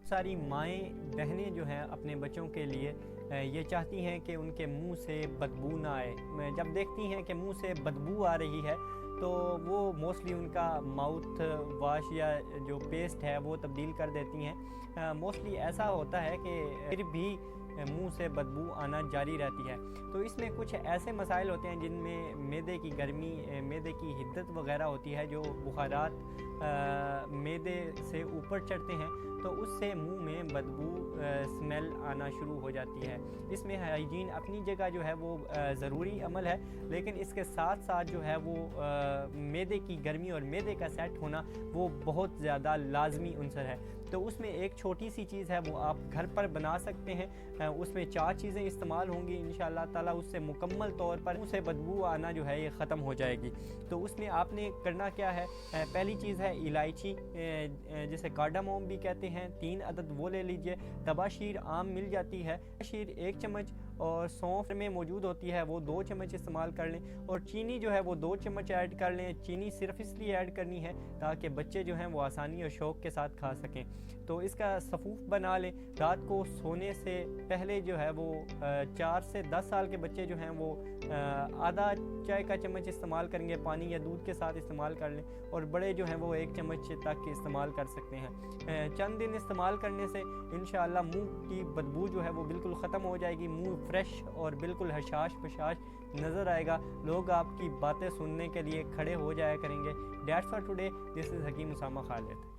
ساری مائیں بہنیں جو ہیں اپنے بچوں کے لیے یہ چاہتی ہیں کہ ان کے منہ سے بدبو نہ آئے۔ جب دیکھتی ہیں کہ منہ سے بدبو آ رہی ہے تو وہ موسٹلی ان کا ماؤتھ واش یا جو پیسٹ ہے وہ تبدیل کر دیتی ہیں۔ موسٹلی ایسا ہوتا ہے کہ پھر بھی منہ سے بدبو آنا جاری رہتی ہے۔ تو اس میں کچھ ایسے مسائل ہوتے ہیں جن میں معدے کی گرمی، معدے کی حدت وغیرہ ہوتی ہے، جو بخارات معدے سے اوپر چڑھتے ہیں تو اس سے منہ میں بدبو سمیل آنا شروع ہو جاتی ہے۔ اس میں ہائیجین اپنی جگہ جو ہے وہ ضروری عمل ہے، لیکن اس کے ساتھ ساتھ جو ہے وہ معدے کی گرمی اور معدے کا سیٹ ہونا وہ بہت زیادہ لازمی عنصر ہے۔ تو اس میں ایک چھوٹی سی چیز ہے وہ آپ گھر پر بنا سکتے ہیں۔ اس میں 4 چیزیں استعمال ہوں گی انشاءاللہ تعالیٰ، اس سے مکمل طور پر منہ سے بدبو آنا جو ہے یہ ختم ہو جائے گی۔ تو اس میں آپ نے کرنا کیا ہے، پہلی چیز ہے الائچی، جسے کارڈاموم بھی کہتے ہیں، 3 عدد وہ لے لیجئے۔ تباشیر عام مل جاتی ہے، تباشیر 1 چمچ، اور سونف میں موجود ہوتی ہے وہ 2 چمچ استعمال کر لیں، اور چینی جو ہے وہ 2 چمچ ایڈ کر لیں۔ چینی صرف اس لیے ایڈ کرنی ہے تاکہ بچے جو ہیں وہ آسانی اور شوق کے ساتھ کھا سکیں۔ تو اس کا سفوف بنا لیں۔ رات کو سونے سے پہلے جو ہے وہ 4 سے 10 سال کے بچے جو ہیں وہ آدھا چائے کا چمچ استعمال کریں گے، پانی یا دودھ کے ساتھ استعمال کر لیں، اور بڑے جو ہیں وہ 1 چمچ تک استعمال کر سکتے ہیں۔ چند دن استعمال کرنے سے انشاءاللہ منہ کی بدبو جو ہے وہ بالکل ختم ہو جائے گی، منہ فریش اور بالکل حشاش پشاش نظر آئے گا، لوگ آپ کی باتیں سننے کے لیے کھڑے ہو جایا کریں گے۔ That's for today. This is حکیم اسامہ خالد۔